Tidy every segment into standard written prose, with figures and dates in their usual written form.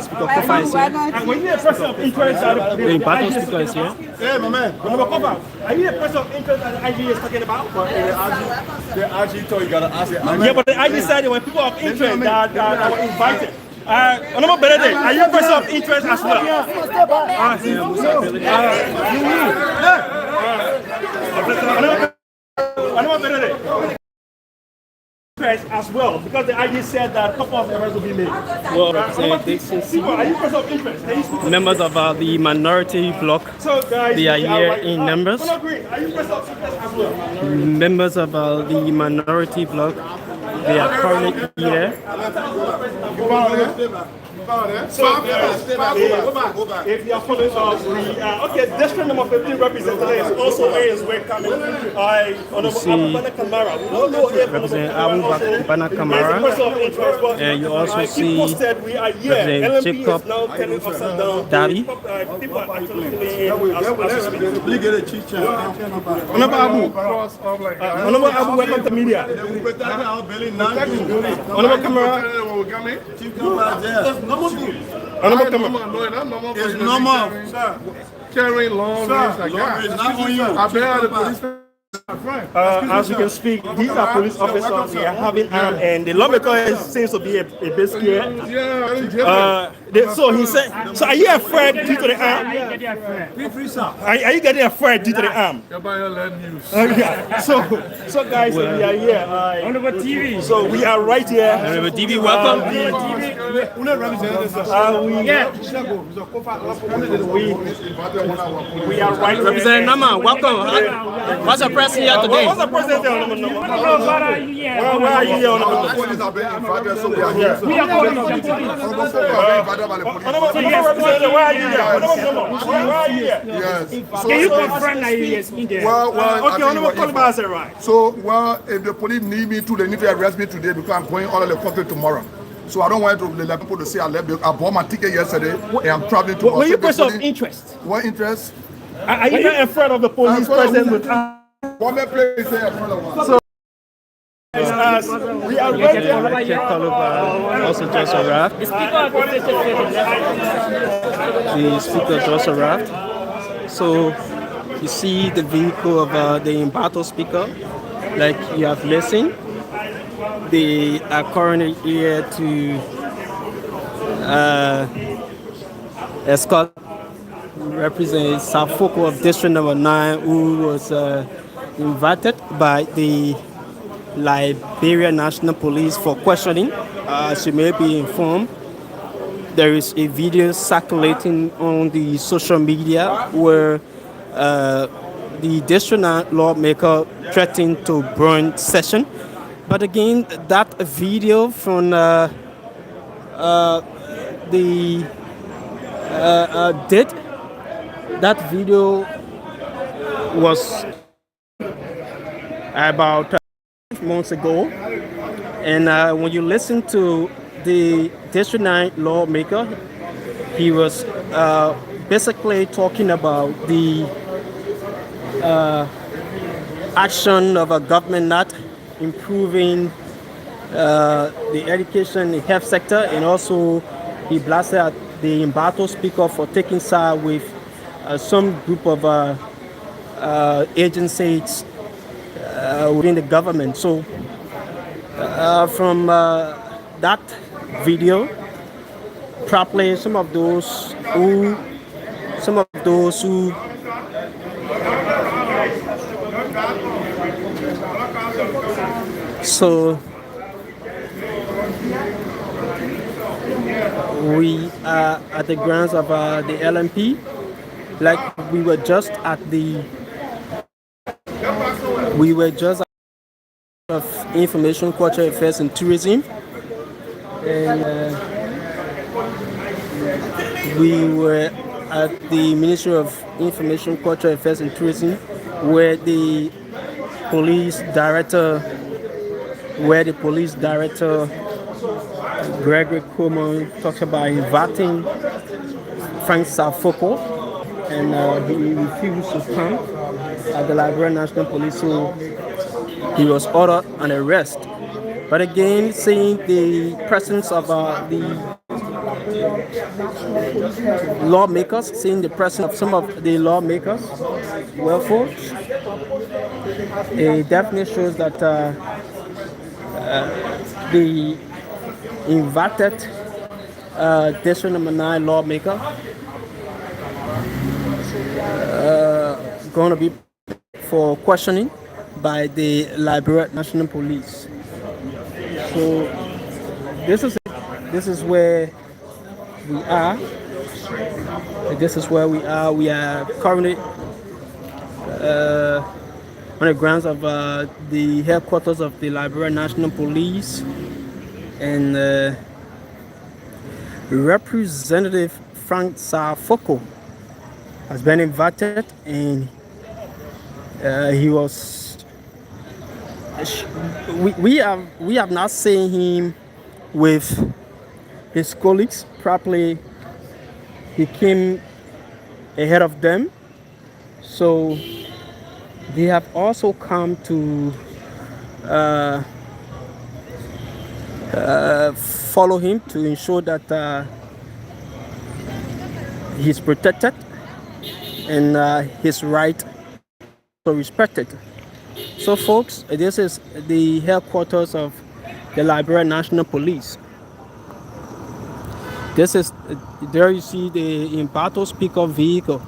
Speaker Kofa is here. And when you're a person of interest, The Imbato speaker is here. hey, my man. Are you a person of interest that the IG is talking about? The IG told you gotta ask it. Yeah, but the IG said there were people of interest that were invited. Honorable Benedict, are you a person of interest as well? Honorable Benedict. As well, because the IG said that a couple of arrests will be made. Well, People, are you a person of interest? members of the minority bloc, So, guys, they are here in numbers. Are you a person of interest as well? Members of the minority bloc, they are currently here. So, if you are following us, okay, district number 15 representative is also welcoming Honorable Abubakar Kamara. We don't know if Representative Abubakar Kamara. And you also see Representative Jacob Daddy. People are actually fleeing Honorable Abu, welcome to media. Honorable Kamara. It's normal. Carrying long range like that. Not on you. I've been out of the police. As you can speak, these are police officers. They are having armed, and the lawmaker seems to be a bit scared. So he said, so are you afraid due to the arm? Are you getting afraid due to the arm? Yeah. So guys, we are here. Honorable TV. So we are right here. Honorable TV, welcome. We are right here. Representative Nama, welcome. What's the press here today? What's the president there, Honorable Nama? Where are you here, Honorable? Police have been invited, so we are here. Honorable Representative, where are you here? Honorable Nama, where are you here? Yes. Can you confirm that he is in there? Okay, Honorable Kolima said right. So, well, if the police need me to, they need to arrest me today because I'm going all of the country tomorrow. So I don't want to let people to say I left. I bought my ticket yesterday and I'm traveling tomorrow. Were you a person of interest? What interest? Are you not afraid of the police presence with us? What place say in front of us? So, we are right here. Also just arrived. The speaker just arrived. So you see the vehicle of the Imbato speaker, like you have listened. They are currently here to escort Representative Safoko of District Number 9, who was invited by the Liberia National Police for questioning. As you may be informed, there is a video circulating on the social media where the district lawmaker threatened to burn session. But again, that video from that video was about months ago, and when you listen to the District 9 lawmaker, he was basically talking about the action of a government not improving the education, the health sector, and also he blasted at the Imbato speaker for taking side with some group of agencies within the government. So from that video, probably some of those who so we are at the grounds of the LMP, like we were just at of Information, Culture Affairs and Tourism, and we were at the Ministry of Information, Culture Affairs and Tourism, where the police director Gregory Coleman talks about inviting Frank Safoko, and he refused to come at the Liberia National Police, so he was ordered an arrest. But again, seeing the presence of the lawmakers, seeing the presence of some of the lawmakers. Well, folks, it definitely shows that the invited District Number 9 lawmaker going to be for questioning by the Liberia National Police. So this is it. This is where we are. This is where we are. We are currently on the grounds of the headquarters of the Liberia National Police, and Representative Frank Sarfoko has been invited, and he was. We have not seen him with his colleagues properly. He came ahead of them, so they have also come to follow him to ensure that he's protected and his right are respected. So folks, this is the headquarters of the Liberia National Police. This is, there you see the in-battle speaker vehicle.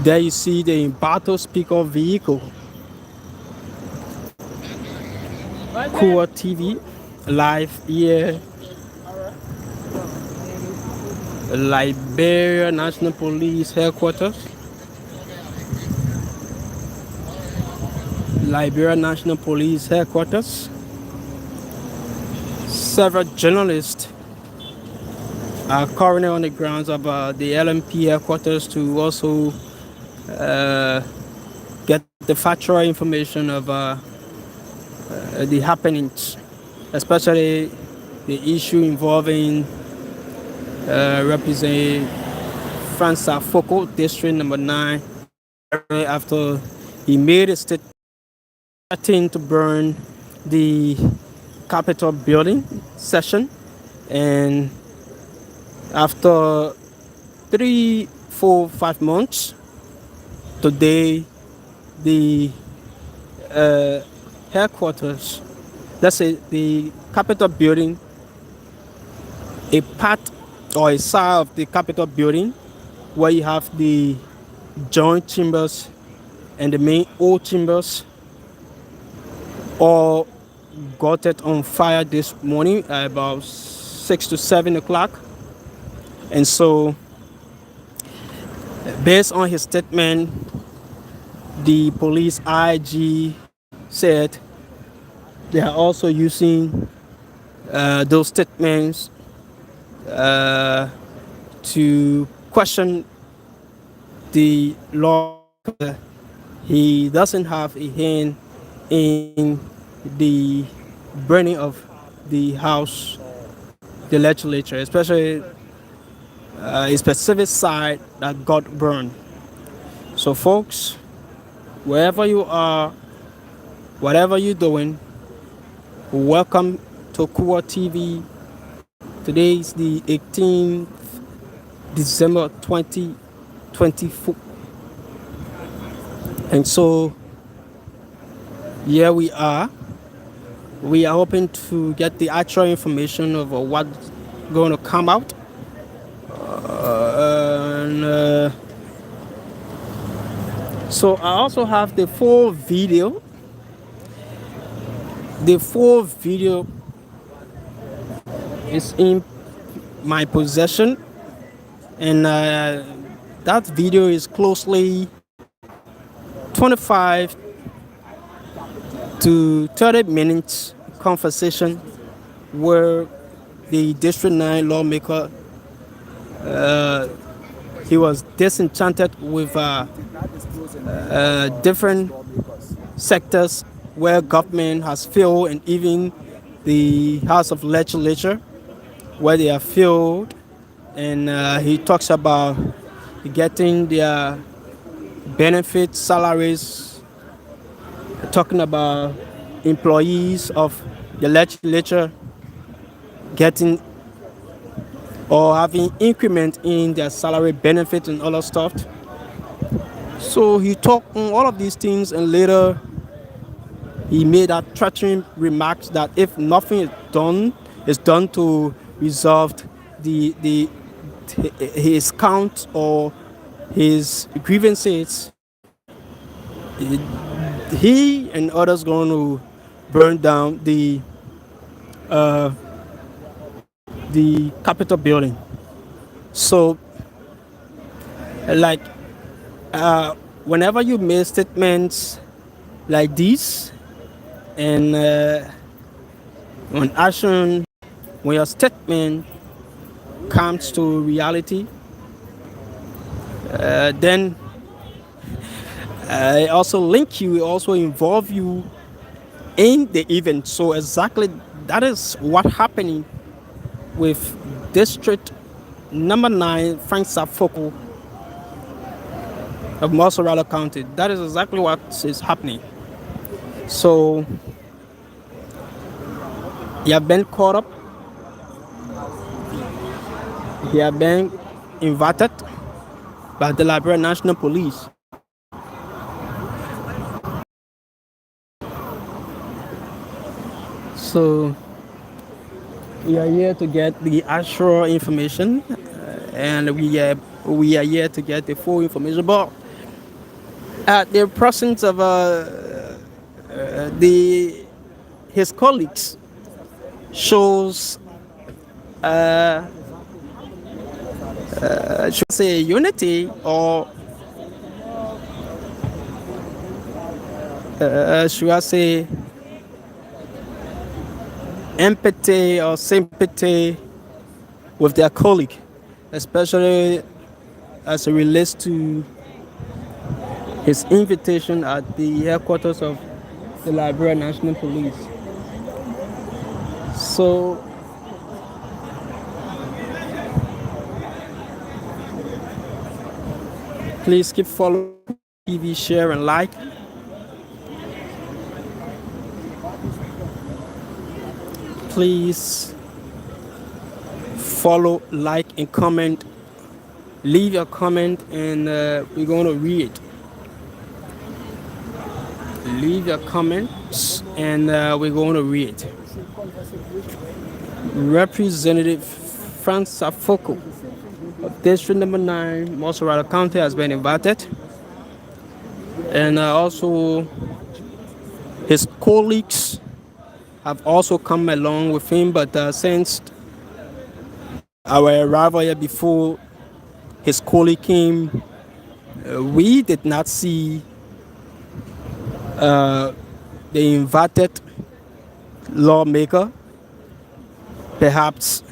There you see the in-battle speaker vehicle. Ku-Wor TV, live here. Liberia National Police headquarters. Liberia National Police headquarters. Several journalists are currently on the grounds of the LMP headquarters to also get the factual information of the happenings, especially the issue involving Representative Frank Sarfoko, District Number 9, after he made a statement to burn the Capitol building session, and after 3, 4, 5 months, today the headquarters, let's say the Capitol building, a part or a side of the Capitol building where you have the joint chambers and the main old chambers, all got it on fire this morning at about 6 to 7 o'clock. And so, based on his statement, the police IG said they are also using those statements to question the law. He doesn't have a hand in the burning of the house, the legislature, especially a specific side that got burned. So folks, wherever you are, whatever you're doing, welcome to Ku-Wor TV. Today is the 18th December 2024. And so here we are. We are hoping to get the actual information of what's going to come out. So I also have the full video. The full video is in my possession, and that video is closely 25 to 30 minutes conversation where the District 9 lawmaker he was disenchanted with different sectors where government has failed, and even the House of Legislature where they have failed. And he talks about getting their benefits, salaries, talking about employees of the legislature getting or having increment in their salary, benefits, and other stuff. So he talked on all of these things, and later he made that threatening remarks that if nothing is done to resolve the his count or his grievances, he and others going to burn down the Capitol building. So, like, whenever you make statements like this, and when action, when your statement comes to reality, then it also link you, it also involve you in the event. So exactly that is what happening with District Number 9, Frank Safoko of Mozzarella County. That is exactly what is happening. So he have been caught up. He have been invited by the Liberian National Police. So we are here to get the actual information, and we are here to get the full information. But the presence of his colleagues shows, should I say, unity, or should I say, empathy or sympathy with their colleague, especially as it relates to his invitation at the headquarters of the Liberian National Police. So please keep following TV, share and like. Please follow, like, and comment. Leave your comment, and we're going to read it. Leave your comments, and we're going to read. Representative Frank Safoko of District Number 9, Mozzarella County, has been invited, and also his colleagues have also come along with him, but since our arrival here before his colleague came, we did not see the invited lawmaker. Perhaps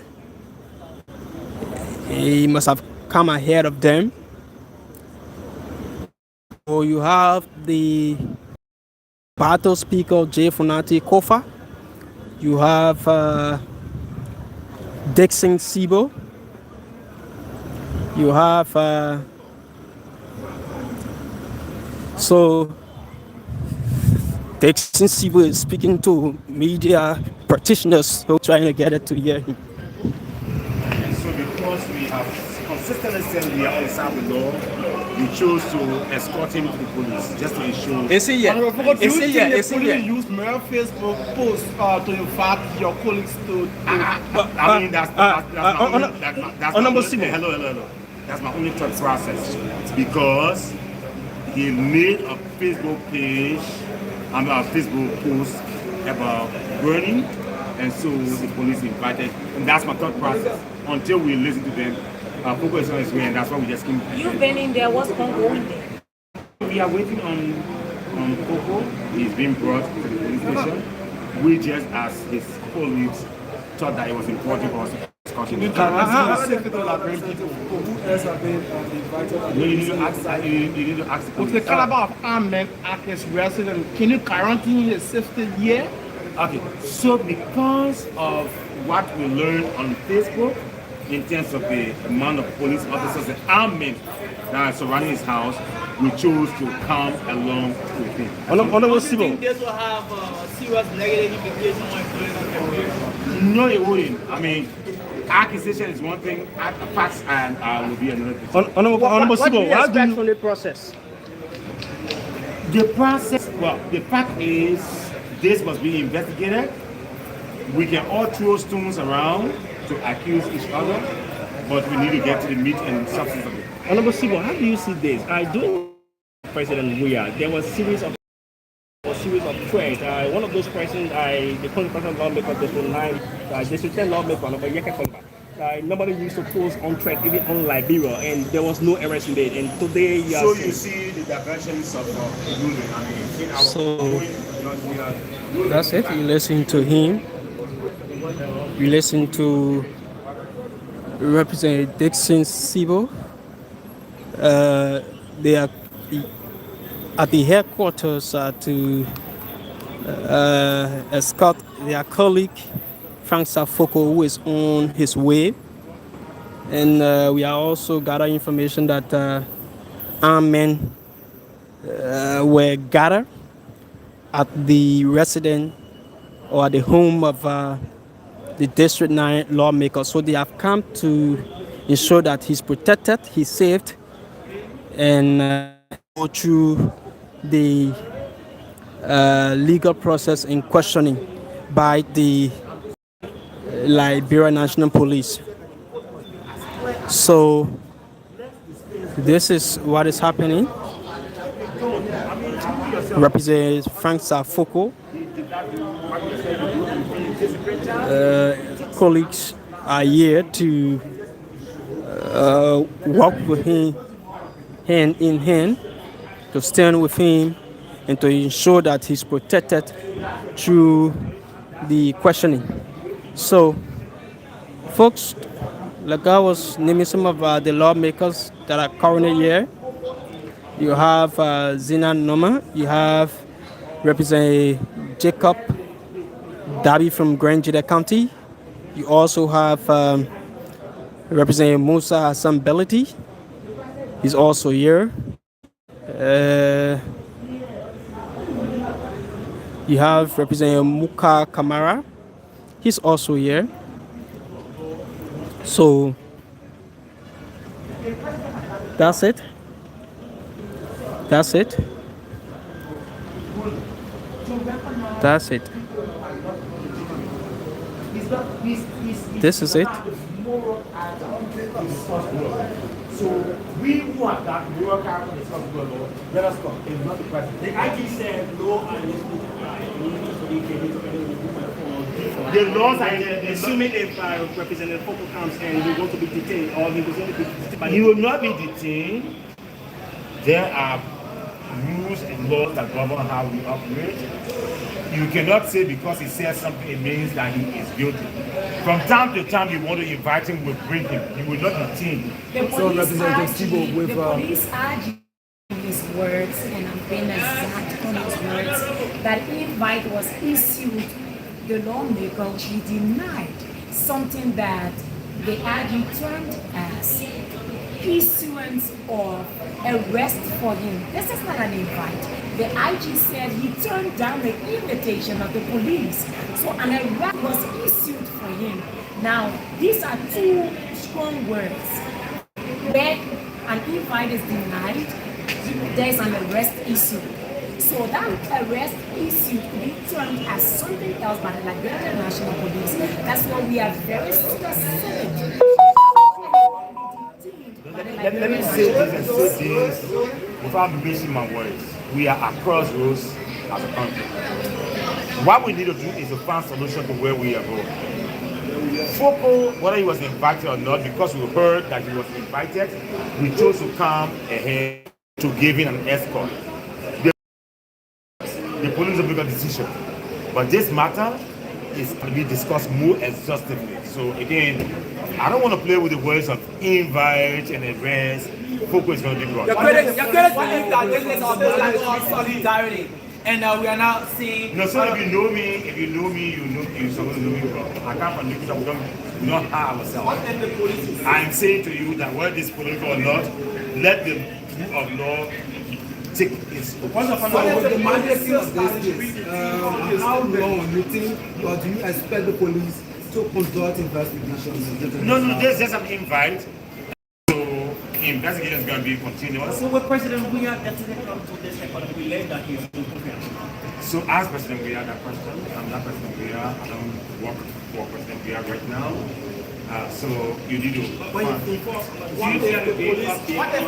he must have come ahead of them. So you have the Battle Speaker J. Funati Kofa. You have Dixon Sibo. You have so Dixon Sibo is speaking to media practitioners who are trying to get it to hear him. So because we have consistently said we are outside the law, we chose to escort him to the police just to ensure. Is he yet? Is he yet? Is he yet? Use my Facebook post to invite your colleagues to. I mean, that's Honorable Simon. Hello. That's my only thought process, because he made a Facebook page, a Facebook post about burning, and so the police invited, and that's my thought process. Until we listen to them, Coco is on his way, and that's why we just came. You've been in there, what's going there? We are waiting on Coco. He's being brought to the police station. We just, as his colleagues, thought that it was important for us to escort him. Who else have been invited? No, you need to ask the With the police. caliber of armament at his residence, can you guarantee his safety here? Okay, so because of what we learned on Facebook in terms of the amount of police officers and armament that are surrounding his house, we chose to come along with him. Honorable Simon. This will have serious negative implications on police. No, it wouldn't. I mean, accusation is one thing, facts and will be another thing. Honorable What do Sibo, you how do expect you from the process? The process, well, the fact is this must be investigated. We can all throw stones around to accuse each other, but we need to get to the meat and substance of it. Honorable Sibo, how do you see this? During President Weah, there was a series of threats. One of those persons, the constitutional lawmaker, District 9, District 10 lawmaker, Yeke Komba. Nobody used to post on threat even on Liberia, and there was no arrest made. And today, So you see the diversions of ruling. So that's it. You listen to him. You listen to Representative Dixon Sibo. They are at the headquarters to escort their colleague Frank Safoko, who is on his way. And we are also gathering information that armed men were gathered at the residence or at the home of the District 9 lawmaker. So they have come to ensure that he's protected, he's saved, and go through the legal process in questioning by the Liberia National Police. So this is what is happening. Representative Frank Safoko, colleagues are here to work with him hand in hand, to stand with him and to ensure that he's protected through the questioning. So, folks, like I was naming some of the lawmakers that are currently here. You have Zina Noma, you have Representative Jacob Dabi from Grand Jida County. You also have Representative Musa Hassan Belity. He's also here. You have Representative Muka Kamara. He's also here. So that's it. That's it. That's it. This is it. So we who have that moral character and responsible law, let us come. It's not the president. The IG said no the laws are assuming if Representative Foko comes and he's going to be detained, or he will be detained. He will not be detained. There are rules and laws that govern how we operate. You cannot say because he says something, it means that he is guilty. From time to time, you want to invite him, we'll bring him. He will not detain. So, Representative Sibo, with the police urging his words, and I'm being exact on his words, that invite was issued. The lawmaker, he denied something that the IG termed as issuance of arrest for him. This is not an invite. The IG said he turned down the invitation of the police. So an arrest was issued for him. Now, these are two strong words. When an invite is denied, there is an arrest issued. So that arrest issue could be termed as something else by the Liberia National Police. That's why we are very specific. Let me say this and say this without missing my words. We are at crossroads as a country. What we need to do is to find a solution to where we are going. Foko, whether he was invited or not, because we heard that he was invited, we chose to come ahead to give him an escort. The police will make a decision. But this matter is to be discussed more exhaustively. So again, I don't want to play with the words of invite and arrest. Foko is going to be brought. Your critics believe that this is our solidarity. And we are now seeing. You know, so if you know me, you're supposed to know me well. I come from Nigeria, we don't harm ourselves. I'm saying to you that whether this political or not, let the rule of law take its course. The mandate of this case, how long you think, or do you expect the police to conduct investigations. No, there's just an invite. So investigation is going to be continuous. So, what President we are getting come to this economy, we learned that he's in conference. So as President we are that question, I'm not President we are. I don't work for President we are right now. So you need to. What if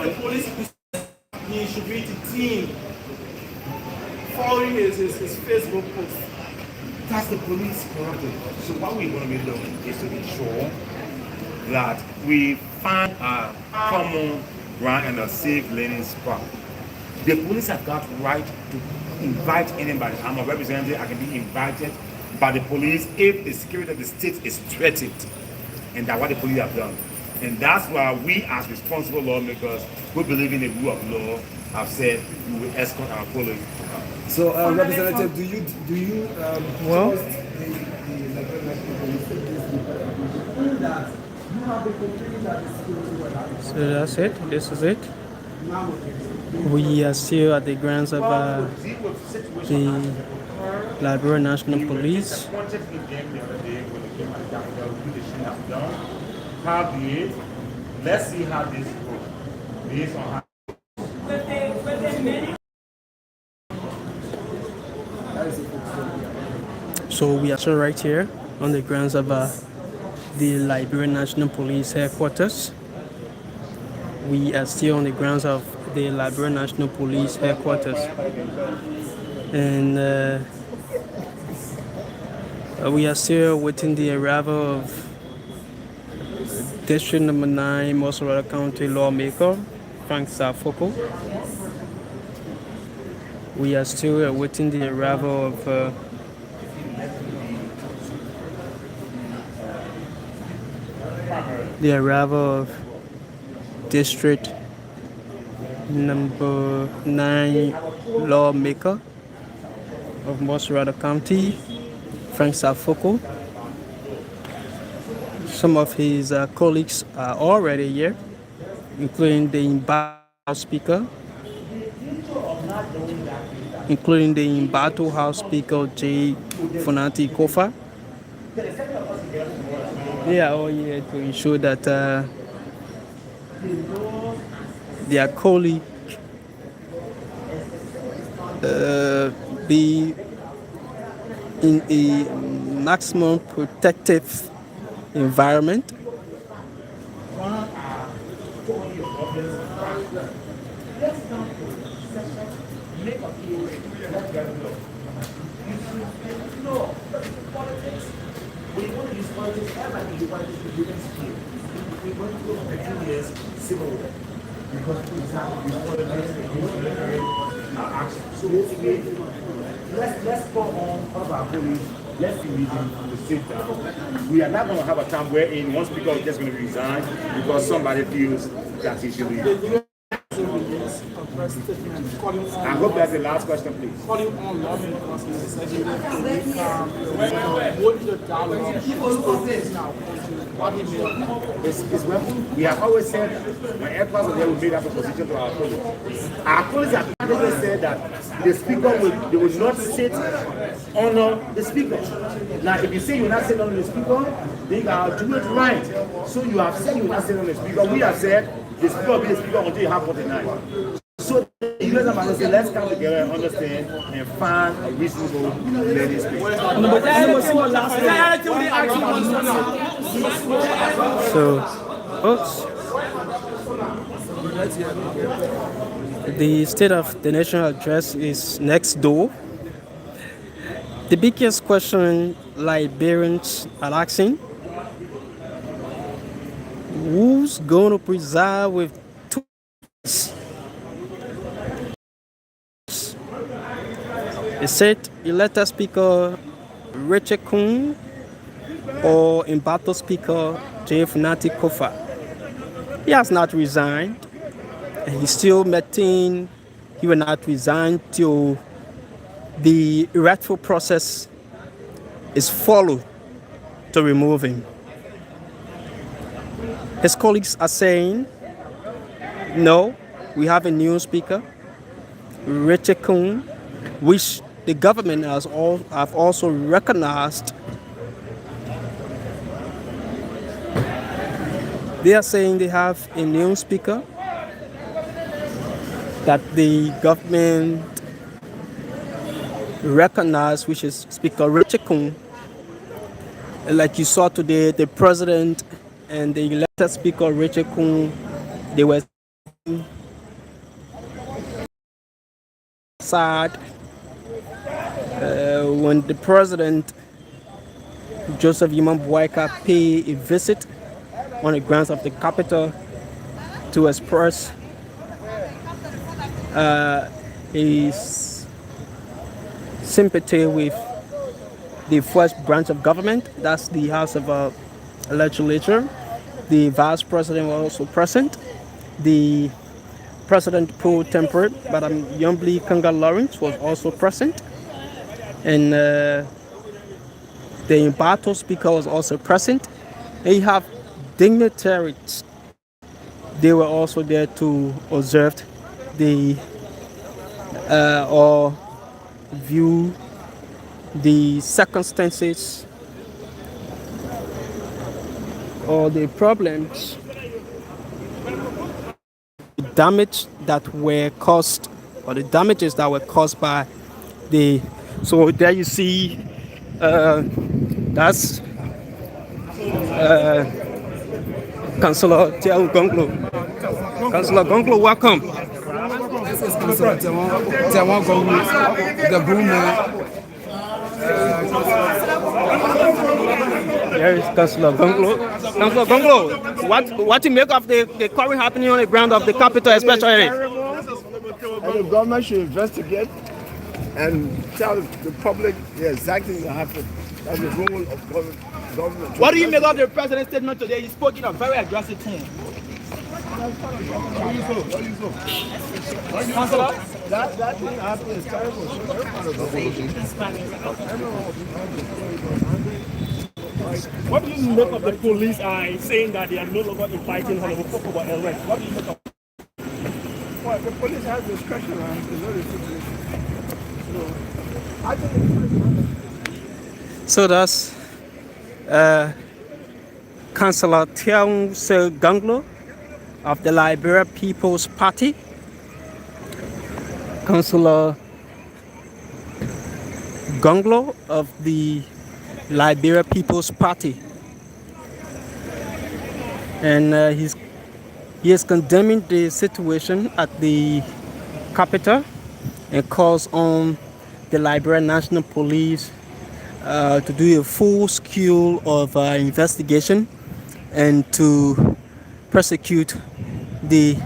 the police he should be the team following his Facebook post? That's the police corrupted. So what we're going to be doing is to ensure that we find a common ground and a safe learning spot. The police have got right to invite anybody. I'm a representative, I can be invited by the police if the security of the state is threatened. And that's what the police have done. And that's why we as responsible lawmakers who believe in the rule of law have said we will escort our police. So, Representative, do you Well, so that's it. This is it. We are still at the grounds of the Liberia National Police. Let's see how this goes. Based on how So we are still right here on the grounds of the Liberian National Police headquarters. We are still on the grounds of the Liberian National Police headquarters. And we are still waiting the arrival of District Number 9 Mosorata County lawmaker, Frank Safoko. We are still awaiting the arrival of District Number 9 lawmaker of Mosorata County, Frank Safoko. Some of his colleagues are already here, including the House Speaker, House Speaker J. Funati Kofa. They are all here to ensure that their colleague be in a maximum protective environment. So basically, let's call on all of our police. Let's be meeting to sit down. We are not going to have a time wherein one speaker is just going to resign because somebody feels that he should leave. I hope that's the last question, please. Calling on law enforcement, what is the dialogue now? We have always said that when aircraft are there, we made up a position to our police. Our police have always said that the speaker will not sit under the speaker. Now, if you say you will not sit under the speaker, then I'll do it right. So you have said you will not sit under the speaker. We have said the speaker will be the speaker until you have 49. So you guys are say, let's come together and understand and find a reasonable learning space. So, the State of the Nation address is next door. The biggest question Liberians are asking: who's going to preside with two? They said elected Speaker Richard Kuhn or embattled Speaker J. Funati Kofa. He has not resigned, and he still maintained he will not resign till the electoral process is followed to remove him. His colleagues are saying, no, we have a new speaker, Richard Kuhn, which the government have also recognized They are saying they have a new speaker that the government recognized, which is Speaker Richard Kun. Like you saw today, the president and the elected Speaker Richard Kun, they were sad when the president Joseph Yimam Boyka paid a visit on the grounds of the capital to express his sympathy with the first branch of government, that's the House of Legislature. The Vice President was also present. The President pro tempore, Madam Yombly Kanga Lawrence, was also present. And the embattled speaker was also present. And you have dignitaries. They were also there to observe the or view the circumstances or the problems, the damage that were caused, or the damages that were caused by the. So there you see, that's Councillor Tiao Gonglo. Councillor Gonglo, welcome. This is Councillor Tiao Gonglo, the broom man. There is Councillor Gonglo. Councillor Gonglo, what you make of the current happening on the ground of the capital, especially? And the government should investigate and tell the public the exact thing that happened. That's the role of government. What do you make of the president's statement today? He spoke in a very aggressive tone. Councillor? That thing happened is terrible. What do you make of the police saying that they are no longer inviting homophobia or arrest? What do you make of? Well, the police has discretion and to know the situation. So, I think So that's Councillor Tiang Se Ganglo of the Liberia People's Party, Councillor Gonglo of the Liberia People's Party, and he is condemning the situation at the capital and calls on the Liberia National Police to do a full scale of investigation and to prosecute the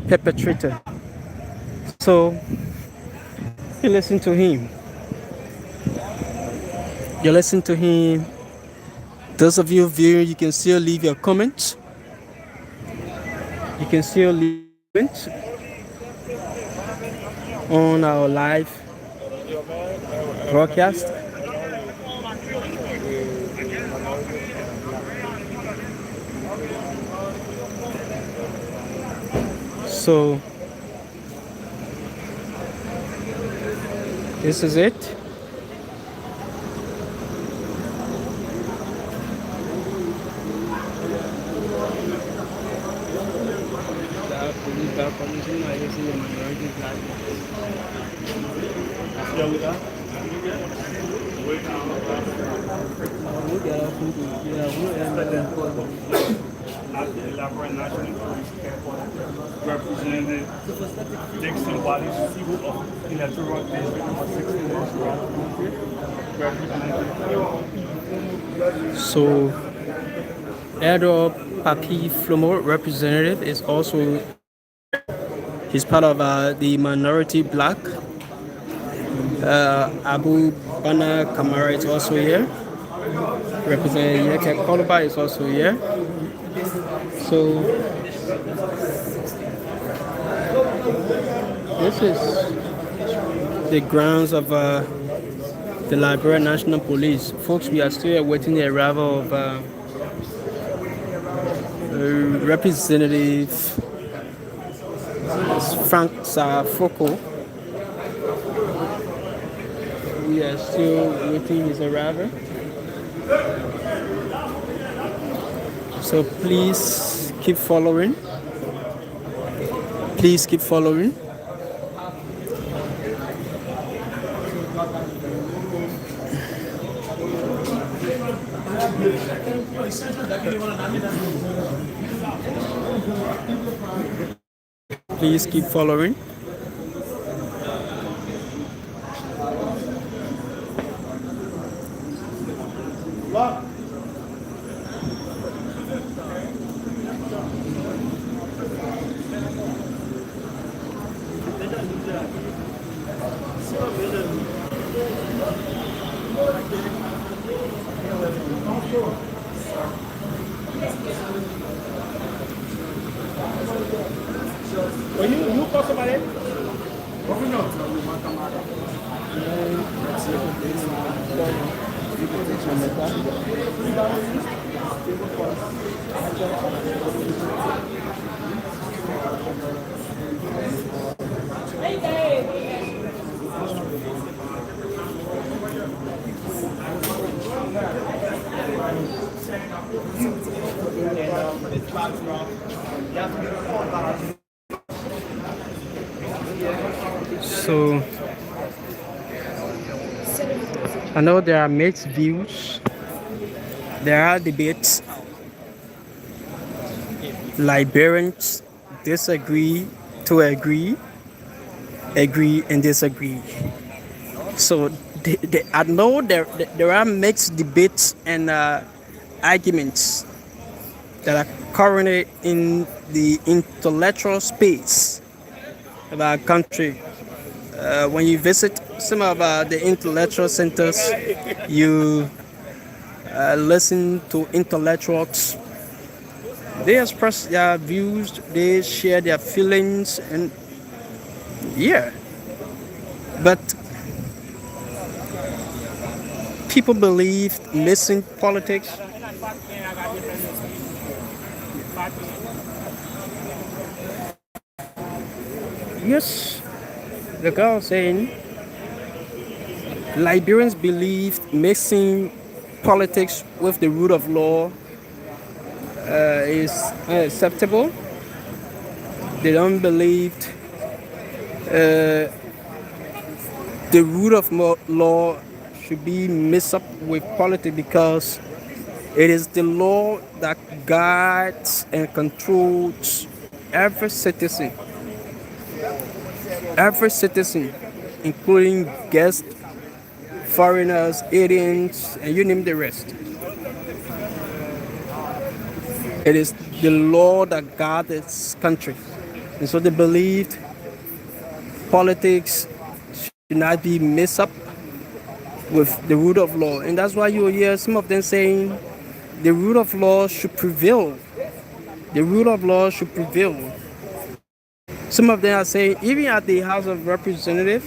perpetrator. So you listen to him. You listen to him. Those of you viewing, you can still leave your comments. You can still leave comments on our live broadcast. So this is it. At the Liberia National Police Headquarters, Representative Dixon Wallace, CEO of Electoral District number 16, So Edo Paki Flomo, representative, is also, he's part of the minority black. Abu Bana Kamara is also here. Representative Yeke Koloba is also here. So this is the grounds of the Liberia National Police. Folks, we are still awaiting the arrival of Representative Frank Safoko. We are still waiting his arrival. So please keep following. Please keep following. Please keep following. You call somebody? So I know there are mixed views. There are debates. Liberians disagree to agree, agree and disagree. So I know there are mixed debates and arguments that are currently in the intellectual space of our country. When you visit some of the intellectual centers, you listen to intellectuals. They express their views, they share their feelings, and yeah. But people believe missing politics. Yes, the girl saying Liberians believe mixing politics with the rule of law is unacceptable. They don't believe the rule of law should be mixed up with politics because it is the law that guides and controls every citizen. Every citizen, including guests, foreigners, aliens, and you name the rest. It is the law that guides its country. And so they believed politics should not be mixed up with the rule of law. And that's why you will hear some of them saying the rule of law should prevail. The rule of law should prevail. Some of them are saying even at the House of Representatives,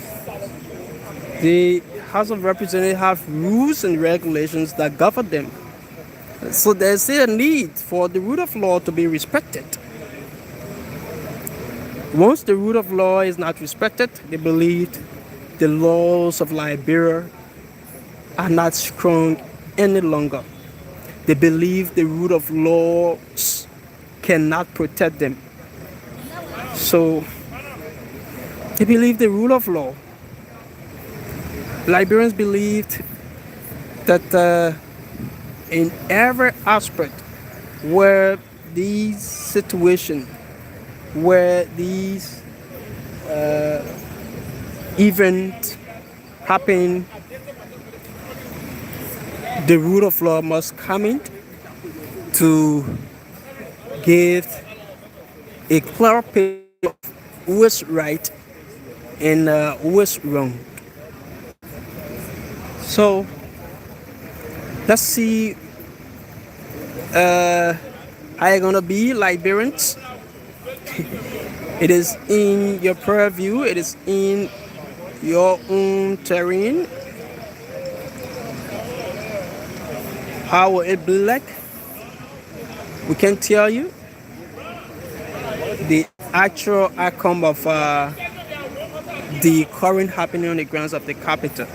the House of Representatives have rules and regulations that govern them. So there's still a need for the rule of law to be respected. Once the rule of law is not respected, they believe the laws of Liberia are not strong any longer. They believe the rule of laws cannot protect them. So they believe the rule of law. Liberians believed that in every aspect where these situations, where these events happen, the rule of law must come in to give a clear picture of who is right and who is wrong. So let's see how you're gonna be, Liberians. It is in your purview, it is in your own terrain. How will it be like? We can tell you the actual outcome of the current happening on the grounds of the capital.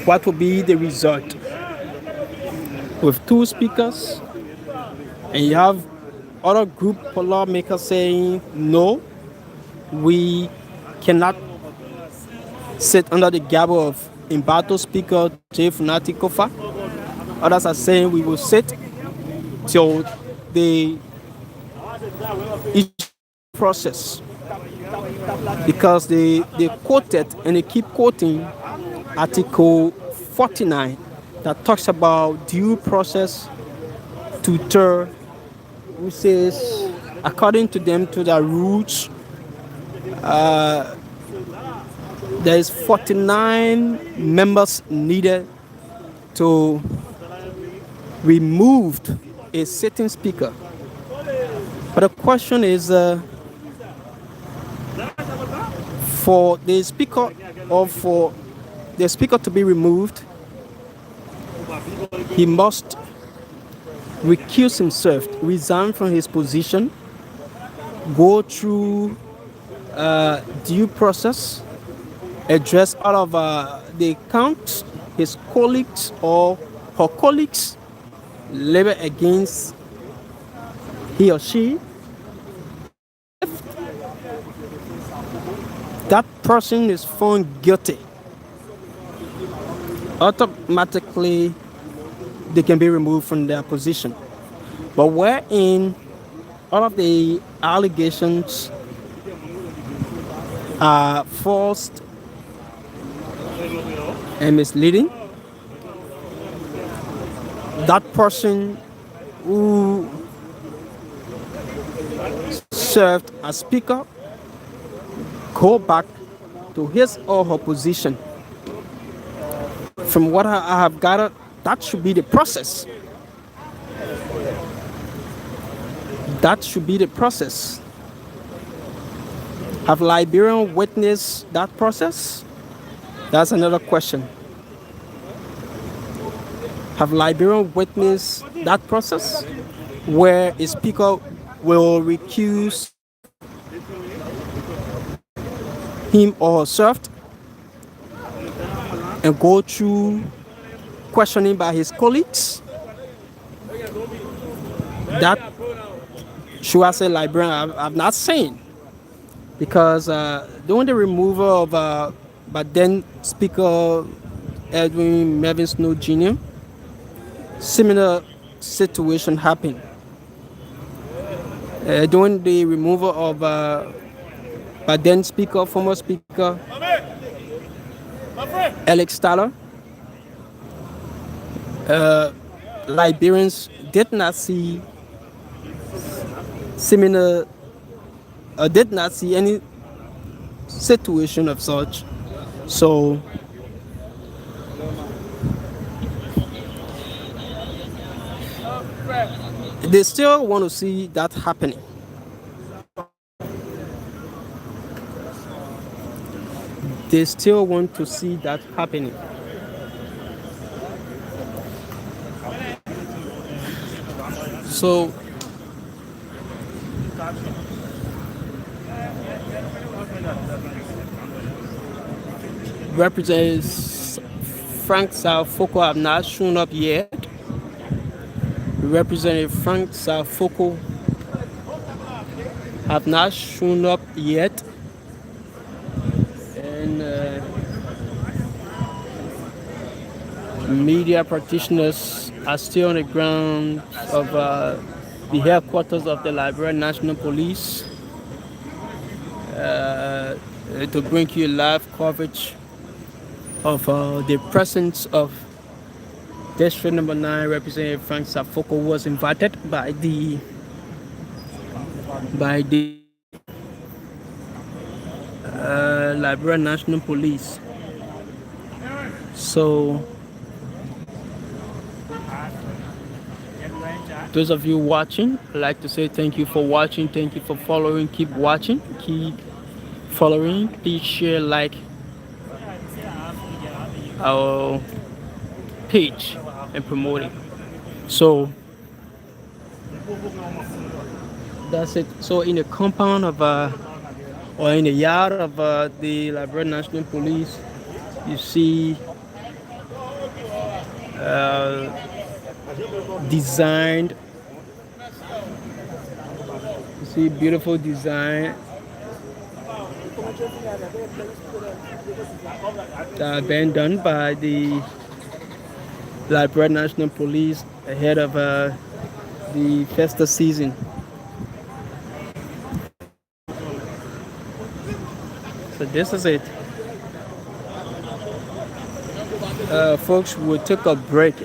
What will be the result? With two speakers, And you have other group lawmakers saying, no, we cannot sit under the gavel of embattled Speaker J. Funati Kofa. Others are saying we will sit till the process, because they quoted and they keep quoting Article 49 that talks about due process tutor, who says according to them, to their rules, there is 49 members needed to remove a sitting speaker. But the question is, for the speaker, or for the speaker to be removed, he must recuse himself, resign from his position, go through due process, address all of the counts his colleagues or her colleagues labor against he or she. If that person is found guilty, automatically they can be removed from their position. But wherein all of the allegations are false and misleading, that person who served as speaker go back to his or her position. From what I have gathered, that should be the process. That should be the process. Have Liberians witnessed that process? That's another question. Have Liberians witnessed that process where a speaker will recuse him or herself and go through questioning by his colleagues? That should I say Liberian? I've not seen, because during the removal of but then Speaker Edwin Melvin Snow Jr., similar situation happened. During the removal of but then former Speaker Alex Tyler, Liberians did not see similar, did not see any situation of such. So they still want to see that happening. They still want to see that happening. So Representatives Frank Salfoko have not shown up yet. Representative Frank Salfoko have not shown up yet. And media practitioners are still on the ground of the headquarters of the Liberian National Police to bring you live coverage of the presence of District Number 9 Representative Frank Salfoko, who was invited by the Liberian National Police. So those of you watching, I'd like to say thank you for watching, thank you for following, keep watching, keep following, please share, like our page and promoting. So that's it. So in the compound of or in the yard of the Liberian National Police, you see designed See, beautiful design that been done by the Liberia National Police ahead of the festive season. So this is it. Folks, we will take a break.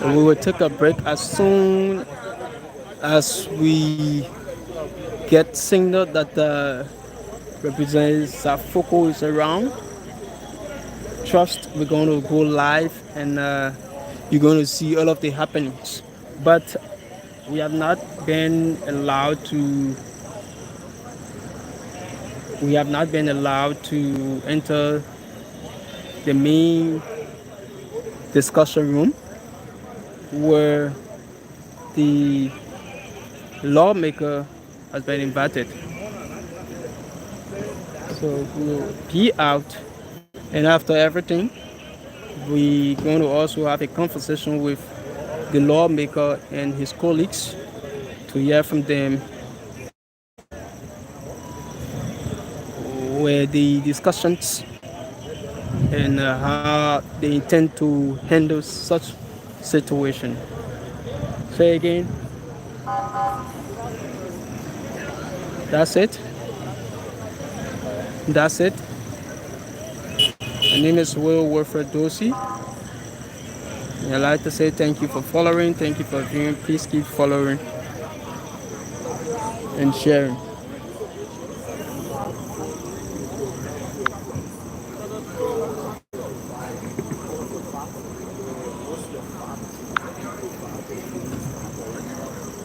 We will take a break as soon as we get signal that the representative Safoko is around. Trust, we're going to go live and you're going to see all of the happenings. But we have not been allowed to enter the main discussion room where the lawmaker has been invited. So we'll be out, and after everything, we're going to also have a conversation with the lawmaker and his colleagues to hear from them where the discussions and how they intend to handle such situation. Say again. That's it. That's it. My name is Will Wilfred Dorsey. I'd like to say thank you for following. Thank you for viewing. Please keep following and sharing.